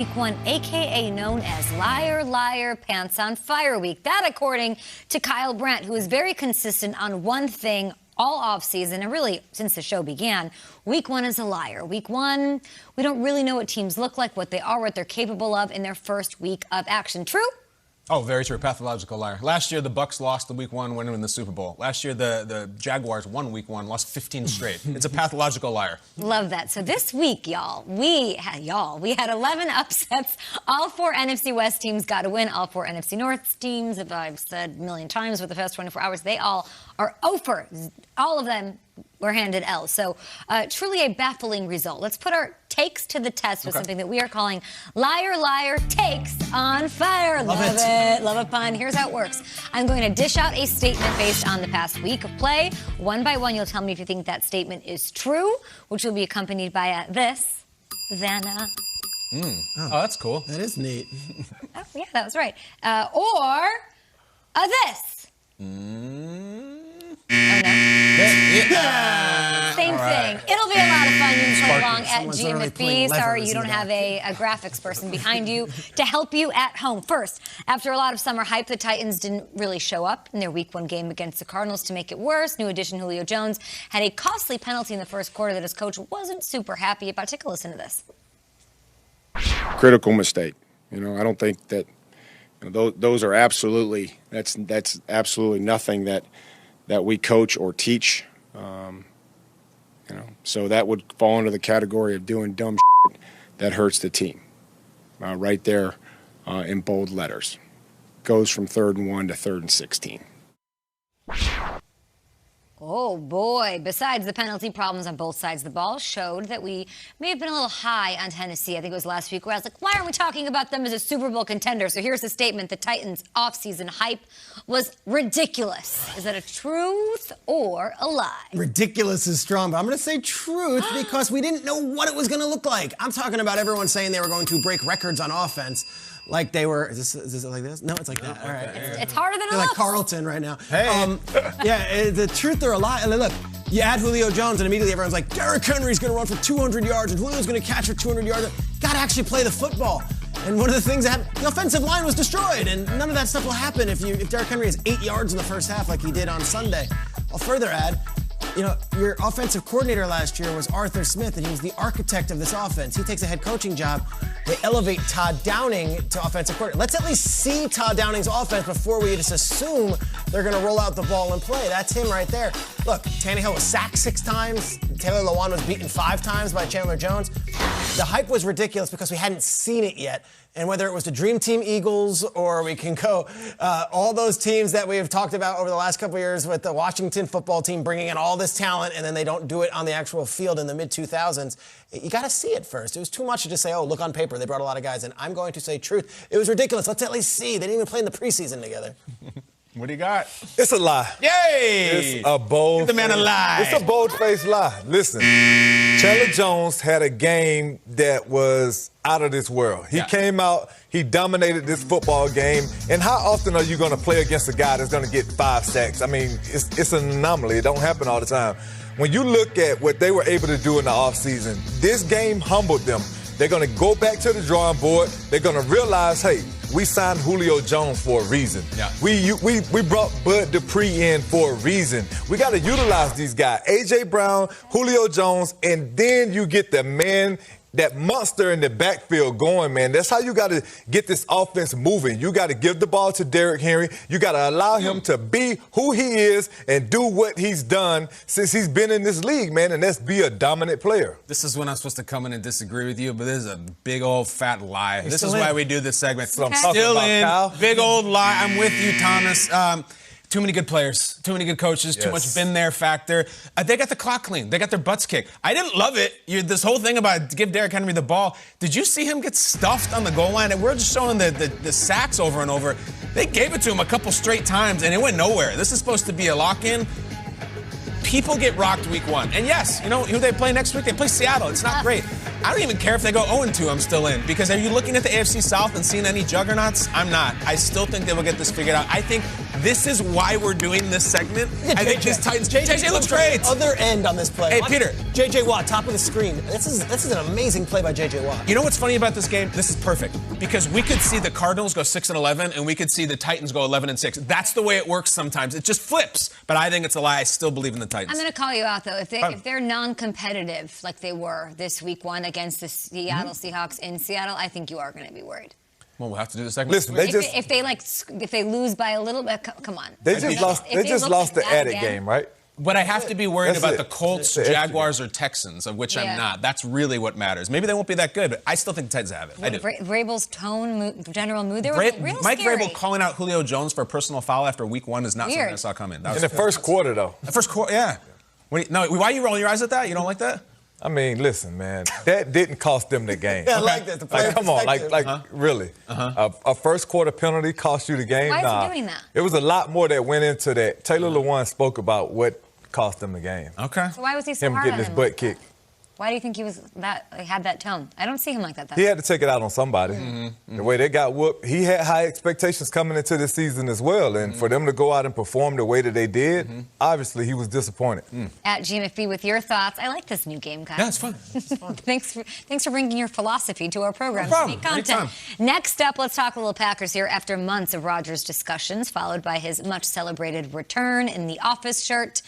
Week 1, a.k.a. known as Liar Liar Pants on Fire Week. That, according to Kyle Brandt, who is very consistent on one thing all offseason, and really since the show began. Week 1 is a liar. Week 1, we don't really know what teams look like, what they are, what they're capable of in their first week of action. True? Oh, very true. Pathological liar. Last year, the Bucks lost the Week 1 winning in the Super Bowl. Last year, the Jaguars won Week 1, lost 15 straight. It's a pathological liar. Love that. So this week, we had 11 upsets. All 4 NFC West teams got a win. All 4 NFC North teams, as I've said a million times with the past 24 hours, they all are over. All of them were handed L's. So truly a baffling result. Let's put our takes to the test with something that we are calling Liar Liar Takes on Fire. Love it. Love a pun. Here's how it works. I'm going to dish out a statement based on the past week of play. One by one, you'll tell me if you think that statement is true, which will be accompanied by this, Vanna. Oh, that's cool. That is neat. Oh, yeah, that was right. Or this. Oh, no. Same thing. It'll be a lot of fun. You can play along at GMFB. Sorry you don't have a graphics person behind you to help you at home. First, after a lot of summer hype, the Titans didn't really show up in their Week 1 game against the Cardinals. To make it worse, new addition Julio Jones had a costly penalty in the first quarter that his coach wasn't super happy about. Take a listen to this. Critical mistake. I don't think that those are absolutely that's absolutely nothing that we coach or teach. So that would fall into the category of doing dumb shit that hurts the team. Right there in bold letters. Goes from 3rd and 1 to 3rd and 16. Oh, boy. Besides, the penalty problems on both sides of the ball showed that we may have been a little high on Tennessee. I think it was last week where I was like, why aren't we talking about them as a Super Bowl contender? So here's the statement. The Titans' offseason hype was ridiculous. Is that a truth or a lie? Ridiculous is strong, but I'm going to say truth because we didn't know what it was going to look like. I'm talking about everyone saying they were going to break records on offense. Like they were, is this like this? No, it's like that. All right. It's harder than it looks. Like Carlton right now. Hey. The truth or a lie. And look, you add Julio Jones and immediately everyone's like, Derrick Henry's going to run for 200 yards and Julio's going to catch for 200 yards. Got to actually play the football. And one of the things that happened, the offensive line was destroyed, and none of that stuff will happen if Derrick Henry has 8 yards in the first half like he did on Sunday. I'll further add, your offensive coordinator last year was Arthur Smith, and he was the architect of this offense. He takes a head coaching job. They elevate Todd Downing to offensive coordinator. Let's at least see Todd Downing's offense before we just assume they're going to roll out the ball and play. That's him right there. Look, Tannehill was sacked 6 times. Taylor Lewan was beaten 5 times by Chandler Jones. The hype was ridiculous because we hadn't seen it yet. And whether it was the Dream Team Eagles or we can go all those teams that we have talked about over the last couple of years with the Washington football team bringing in all this talent and then they don't do it on the actual field in the mid-2000s, you got to see it first. It was too much to just say, oh, look on paper, they brought a lot of guys in. I'm going to say truth. It was ridiculous. Let's at least see. They didn't even play in the preseason together. What do you got? It's a lie. Yay! It's a bold. Give the man a lie. It's a bold-faced lie. Listen, Chandler Jones had a game that was out of this world. He came out, he dominated this football game. And how often are you going to play against a guy that's going to get 5 sacks? I mean, it's an anomaly. It don't happen all the time. When you look at what they were able to do in the offseason, this game humbled them. They're going to go back to the drawing board. They're going to realize, hey, we signed Julio Jones for a reason. Yeah. We brought Bud Dupree in for a reason. We got to utilize these guys. A.J. Brown, Julio Jones, and then you get the man, that monster in the backfield going, man. That's how you got to get this offense moving. You got to give the ball to Derrick Henry. You got to allow him to be who he is and do what he's done since he's been in this league, man, and that's be a dominant player. This is when I'm supposed to come in and disagree with you, but this is a big old fat lie. This is why we do this segment. Okay. Still in. Kyle. Big old lie. I'm with you, Thomas. Too many good players, too many good coaches, too much been there factor. They got the clock clean. They got their butts kicked. I didn't love it. This whole thing about give Derrick Henry the ball. Did you see him get stuffed on the goal line? And we're just showing the sacks over and over. They gave it to him a couple straight times, and it went nowhere. This is supposed to be a lock-in. People get rocked week 1. And yes, you know who they play next week? They play Seattle. It's not great. I don't even care if they go 0-2, I'm still in. Because are you looking at the AFC South and seeing any juggernauts? I'm not. I still think they will get this figured out. I think This is why we're doing this segment. I think this Titans. JJ looks great. Other end on this play. Hey, Watch Peter. JJ Watt, top of the screen. This is an amazing play by JJ Watt. You know what's funny about this game? This is perfect because we could see the Cardinals go 6-11, and we could see the Titans go 11-6. That's the way it works sometimes. It just flips. But I think it's a lie. I still believe in the Titans. I'm going to call you out, though. If they're non-competitive like they were this week 1 against the Seattle Seahawks in Seattle, I think you are going to be worried. Well, we'll have to do the segment. Listen, if they lose by a little bit, come on. They just lost the Attic game, right? But I have to be worried That's about it. the Colts, Jaguars, or Texans, of which I'm not. That's really what matters. Maybe they won't be that good, but I still think the Titans have it. I do. Vrabel's tone, general mood, they were real Mike scary. Vrabel calling out Julio Jones for a personal foul after week 1 is not something I saw coming. That was In the first quarter, though. The first quarter, yeah. Why are you rolling your eyes at that? You don't like that? I mean, listen, man, that didn't cost them the game. Yeah, I like that. Like, come on, really. A first quarter penalty cost you the game? Why is he doing that? It was a lot more that went into that. Taylor Lewan spoke about what cost them the game. Okay. So why was he so Him hard getting on his him butt like that? kicked. Why do you think he was had that tone? I don't see him like that. He had to take it out on somebody. The way they got whooped, he had high expectations coming into this season as well. And for them to go out and perform the way that they did, obviously he was disappointed. At GMFB with your thoughts. I like this new game, guys. Yeah, it's fun. Thanks for bringing your philosophy to our program. No problem. Unique content. Anytime. Next up, let's talk a little Packers here after months of Rodgers discussions, followed by his much celebrated return in the office shirt.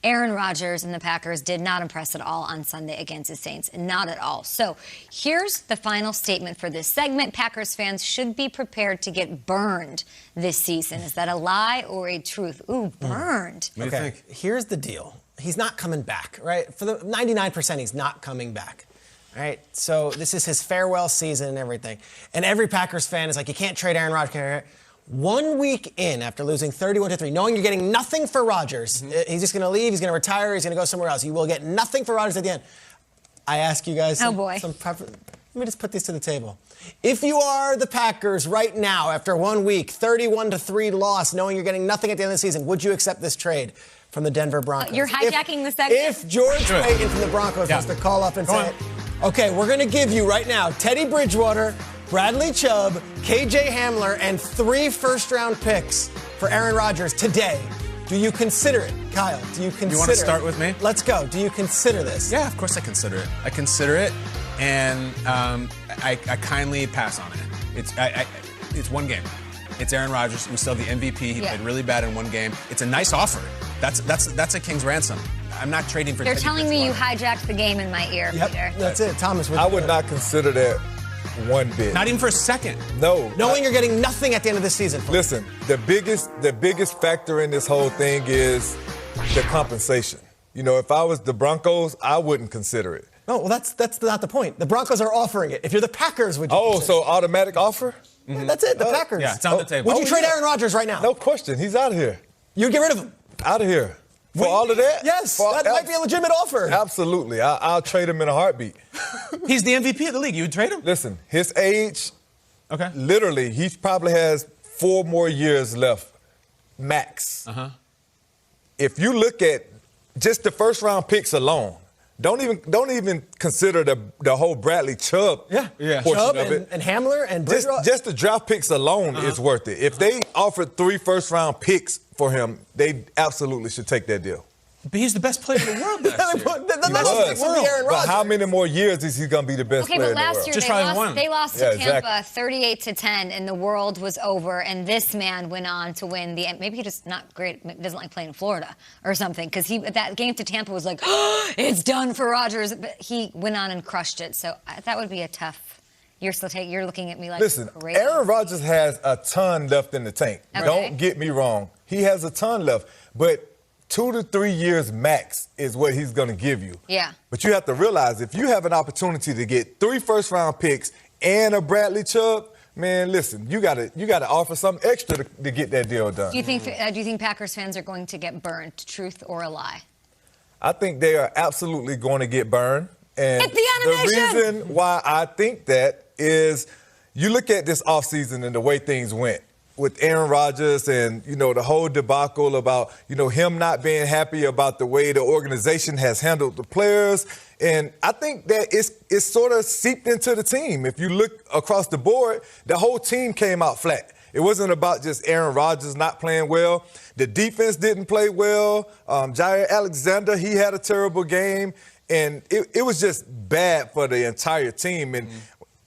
Aaron Rodgers and the Packers did not impress at all on Sunday against the Saints. Not at all. So here's the final statement for this segment. Packers fans should be prepared to get burned this season. Is that a lie or a truth? Ooh, burned. What do you think? Here's the deal. He's not coming back, right? For the 99%, he's not coming back. Right? So this is his farewell season and everything. And every Packers fan is like, you can't trade Aaron Rodgers. 1 week in after losing 31-3, knowing you're getting nothing for Rodgers, he's just going to leave, he's going to retire, he's going to go somewhere else. You will get nothing for Rodgers at the end. I ask you guys let me just put this to the table. If you are the Packers right now, after 1 week, 31-3 loss, knowing you're getting nothing at the end of the season, would you accept this trade from the Denver Broncos? You're hijacking the segment? If George Payton from the Broncos was to call up and say, okay, we're going to give you right now Teddy Bridgewater, Bradley Chubb, KJ Hamler, and 3 first-round picks for Aaron Rodgers today. Do you consider it? Kyle, do you consider it? You want to start with me? Let's go. Do you consider this? Yeah, of course I consider it. I consider it, and I kindly pass on it. It's one game. It's Aaron Rodgers. We still have the MVP. He played really bad in one game. It's a nice offer. That's a king's ransom. I'm not trading for. They're telling me you hijacked the game in my ear, Peter. That's it. Thomas, I would not consider that one bit. Not even for a second. No. Knowing you're getting nothing at the end of the season. Listen, the biggest factor in this whole thing is the compensation. You know, if I was the Broncos, I wouldn't consider it. No, well, that's not the point. The Broncos are offering it. If you're the Packers, would you? Oh, so automatic offer? Yeah, that's it. The Packers. Yeah, it's on the table. Would you trade Aaron Rodgers right now? No question. He's out of here. You'd get rid of him. Out of here. For all of that? Yes, that might be a legitimate offer. Absolutely. I'll trade him in a heartbeat. He's the MVP of the league. You would trade him? Listen, his age, okay. Literally, he probably has 4 more years left, max. If you look at just the first-round picks alone, don't even consider the whole Bradley Chubb portion Chubb of it. And Hamler and Bridgewater. Just the draft picks alone is worth it. If they offered 3 first-round picks for him, they absolutely should take that deal. But he's the best player in the world last year. But how many more years is he going to be the best player in the world? Okay, but last year they lost to Tampa 38-10, and the world was over. And this man went on to win the. Maybe he just not great. Doesn't like playing in Florida or something. Because that game to Tampa was like, oh, it's done for Rodgers. But he went on and crushed it. So that would be a tough. You're looking at me like. Listen, crazy. Aaron Rodgers has a ton left in the tank. Okay. Don't get me wrong. He has a ton left, but 2 to 3 years max is what he's going to give you. Yeah. But you have to realize if you have an opportunity to get 3 first-round picks and a Bradley Chubb, man, listen, you got to offer something extra to get that deal done. Do you think Packers fans are going to get burned? Truth or a lie? I think they are absolutely going to get burned. And Hit the animation! The reason why I think that is you look at this offseason and the way things went with Aaron Rodgers and, the whole debacle about, him not being happy about the way the organization has handled the players. And I think that it's sort of seeped into the team. If you look across the board, the whole team came out flat. It wasn't about just Aaron Rodgers not playing well. The defense didn't play well. Jair Alexander, he had a terrible game. And it was just bad for the entire team. And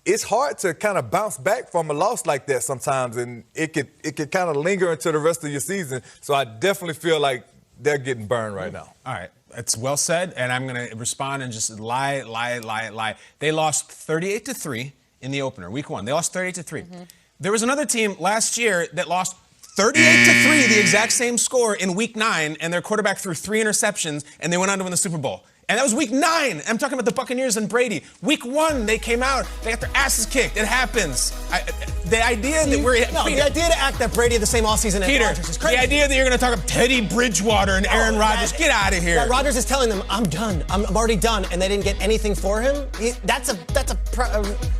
it's hard to kind of bounce back from a loss like that sometimes. And it could kind of linger into the rest of your season. So I definitely feel like they're getting burned right now. All right. It's well said, and I'm going to respond and just lie. They lost 38-3 in the opener, week 1. They lost 38-3. There was another team last year that lost 38-3, the exact same score in week 9, and their quarterback threw 3 interceptions, and they went on to win the Super Bowl. And that was week 9. I'm talking about the Buccaneers and Brady. Week 1, they came out. They got their asses kicked. It happens. The idea that we're... No, the idea to act that Brady had the same offseason as Rodgers is crazy. The idea that you're going to talk about Teddy Bridgewater and Aaron Rodgers, get out of here. Rodgers is telling them, I'm done. I'm already done. And they didn't get anything for him. I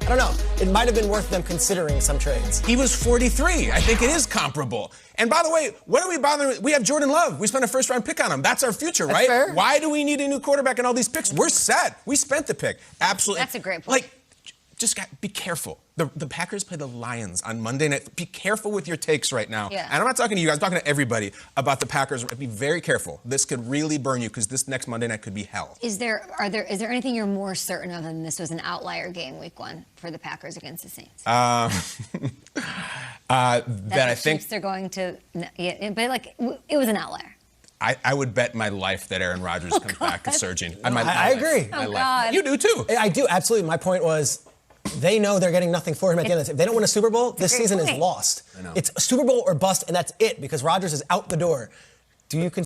don't know. It might have been worth them considering some trades. He was 43. I think it is comparable. And by the way, what are we bothering with? We have Jordan Love. We spent a first-round pick on him. That's our future, right? Fair. Why do we need a new quarterback and all these picks? We're set. We spent the pick. Absolutely. That's a great point. Be careful. The Packers play the Lions on Monday night. Be careful with your takes right now. Yeah. And I'm not talking to you guys. I'm talking to everybody about the Packers. Be very careful. This could really burn you because this next Monday night could be hell. Is there anything you're more certain of than this was an outlier game week 1 for the Packers against the Saints? That I think Chiefs are going to, but it was an outlier. I would bet my life that Aaron Rodgers comes back surging. I agree. Oh, God. You do too. I do, absolutely. My point was, they know they're getting nothing for him at the end of the season. If they don't win a Super Bowl, this season is lost. It's Super Bowl or bust, and that's it, because Rodgers is out the door. Do you